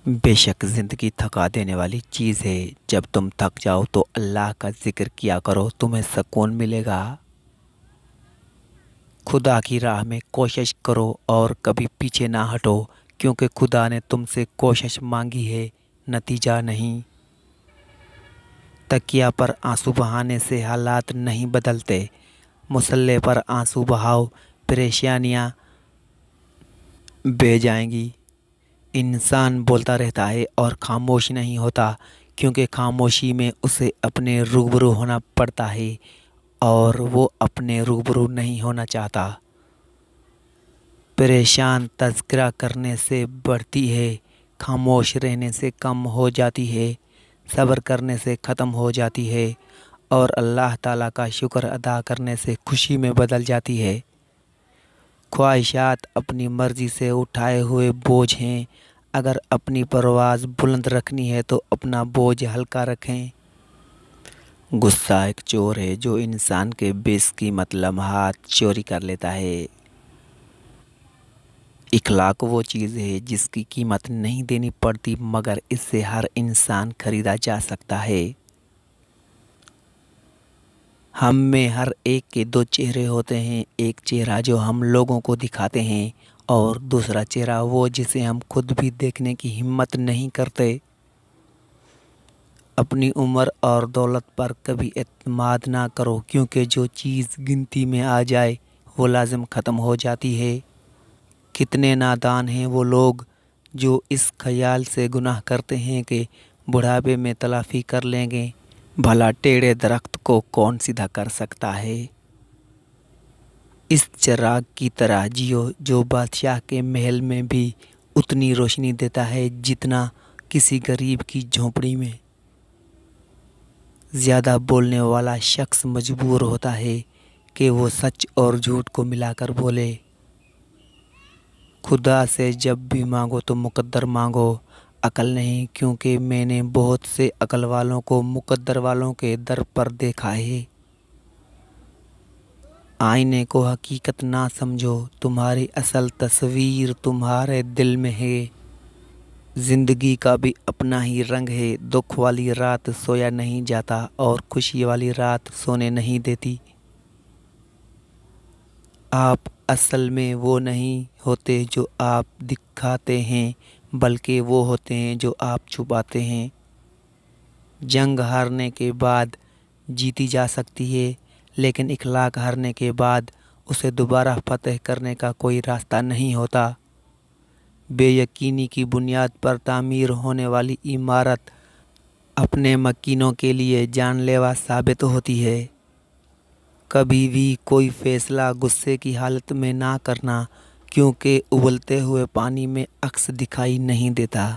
بے شک زندگی تھکا دینے والی چیز ہے۔ جب تم تھک جاؤ تو اللہ کا ذکر کیا کرو، تمہیں سکون ملے گا۔ خدا کی راہ میں کوشش کرو اور کبھی پیچھے نہ ہٹو، کیونکہ خدا نے تم سے کوشش مانگی ہے، نتیجہ نہیں۔ تکیہ پر آنسو بہانے سے حالات نہیں بدلتے۔ مصلے پر آنسو بہاؤ، پریشانیاں بہہ جائیں گی۔ انسان بولتا رہتا ہے اور خاموش نہیں ہوتا، کیونکہ خاموشی میں اسے اپنے روبرو ہونا پڑتا ہے اور وہ اپنے روبرو نہیں ہونا چاہتا۔ پریشان تذکرہ کرنے سے بڑھتی ہے، خاموش رہنے سے کم ہو جاتی ہے، صبر کرنے سے ختم ہو جاتی ہے اور اللہ تعالیٰ کا شکر ادا کرنے سے خوشی میں بدل جاتی ہے۔ خواہشات اپنی مرضی سے اٹھائے ہوئے بوجھ ہیں۔ اگر اپنی پرواز بلند رکھنی ہے تو اپنا بوجھ ہلکا رکھیں۔ غصہ ایک چور ہے جو انسان کے بے قیمت لمحات چوری کر لیتا ہے۔ اخلاق وہ چیز ہے جس کی قیمت نہیں دینی پڑتی، مگر اس سے ہر انسان خریدا جا سکتا ہے۔ ہم میں ہر ایک کے دو چہرے ہوتے ہیں، ایک چہرہ جو ہم لوگوں کو دکھاتے ہیں اور دوسرا چہرہ وہ جسے ہم خود بھی دیکھنے کی ہمت نہیں کرتے۔ اپنی عمر اور دولت پر کبھی اعتماد نہ کرو، کیونکہ جو چیز گنتی میں آ جائے وہ لازم ختم ہو جاتی ہے۔ کتنے نادان ہیں وہ لوگ جو اس خیال سے گناہ کرتے ہیں کہ بڑھاپے میں تلافی کر لیں گے۔ بھلا ٹیڑھے درخت کو کون سیدھا کر سکتا ہے؟ اس چراغ کی طرح جیو جو بادشاہ کے محل میں بھی اتنی روشنی دیتا ہے جتنا کسی غریب کی جھونپڑی میں۔ زیادہ بولنے والا شخص مجبور ہوتا ہے کہ وہ سچ اور جھوٹ کو ملا کر بولے۔ خدا سے جب بھی مانگو تو مقدر مانگو، عقل نہیں، کیونکہ میں نے بہت سے عقل والوں کو مقدر والوں کے در پر دیکھا ہے۔ آئینے کو حقیقت نہ سمجھو، تمہاری اصل تصویر تمہارے دل میں ہے۔ زندگی کا بھی اپنا ہی رنگ ہے، دکھ والی رات سویا نہیں جاتا اور خوشی والی رات سونے نہیں دیتی۔ آپ اصل میں وہ نہیں ہوتے جو آپ دکھاتے ہیں، بلکہ وہ ہوتے ہیں جو آپ چھپاتے ہیں۔ جنگ ہارنے کے بعد جیتی جا سکتی ہے، لیکن اخلاق ہارنے کے بعد اسے دوبارہ فتح کرنے کا کوئی راستہ نہیں ہوتا۔ بے یقینی کی بنیاد پر تعمیر ہونے والی عمارت اپنے مکینوں کے لیے جان لیوا ثابت ہوتی ہے۔ کبھی بھی کوئی فیصلہ غصے کی حالت میں نہ کرنا، کیونکہ ابلتے ہوئے پانی میں عکس دکھائی نہیں دیتا۔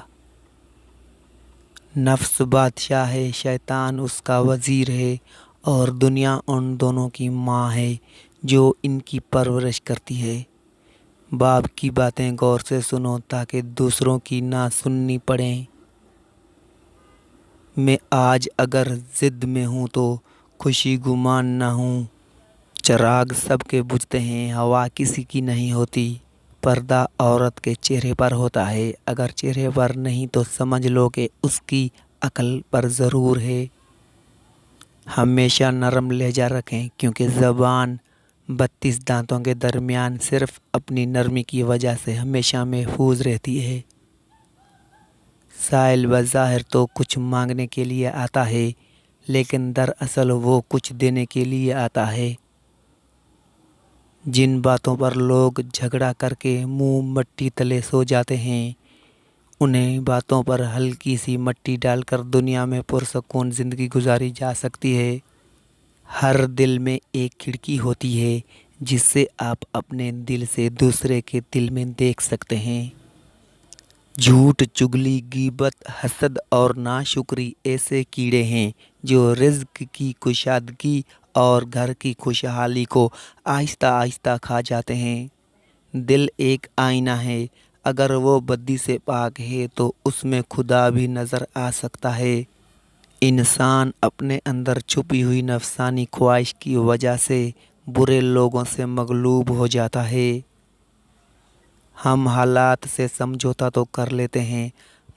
نفس بادشاہ ہے، شیطان اس کا وزیر ہے، اور دنیا ان دونوں کی ماں ہے جو ان کی پرورش کرتی ہے۔ باپ کی باتیں غور سے سنو تاکہ دوسروں کی نہ سننی پڑیں۔ میں آج اگر ضد میں ہوں تو خوشی گمان نہ ہوں۔ چراغ سب کے بجھتے ہیں، ہوا کسی کی نہیں ہوتی۔ پردہ عورت کے چہرے پر ہوتا ہے، اگر چہرے پر نہیں تو سمجھ لو کہ اس کی عقل پر ضرور ہے۔ ہمیشہ نرم لہجہ رکھیں، کیونکہ زبان 32 دانتوں کے درمیان صرف اپنی نرمی کی وجہ سے ہمیشہ محفوظ رہتی ہے۔ سائل بظاہر تو کچھ مانگنے کے لیے آتا ہے، لیکن دراصل وہ کچھ دینے کے لیے آتا ہے۔ جن باتوں پر لوگ جھگڑا کر کے منہ مٹی تلے سو جاتے ہیں، انہیں باتوں پر ہلکی سی مٹی ڈال کر دنیا میں پرسکون زندگی گزاری جا سکتی ہے۔ ہر دل میں ایک کھڑکی ہوتی ہے جس سے آپ اپنے دل سے دوسرے کے دل میں دیکھ سکتے ہیں۔ جھوٹ، چگلی، غیبت، حسد اور ناشکری ایسے کیڑے ہیں جو رزق کی کشادگی اور گھر کی خوشحالی کو آہستہ آہستہ کھا جاتے ہیں۔ دل ایک آئینہ ہے، اگر وہ بدی سے پاک ہے تو اس میں خدا بھی نظر آ سکتا ہے۔ انسان اپنے اندر چھپی ہوئی نفسانی خواہش کی وجہ سے برے لوگوں سے مغلوب ہو جاتا ہے۔ ہم حالات سے سمجھوتا تو کر لیتے ہیں،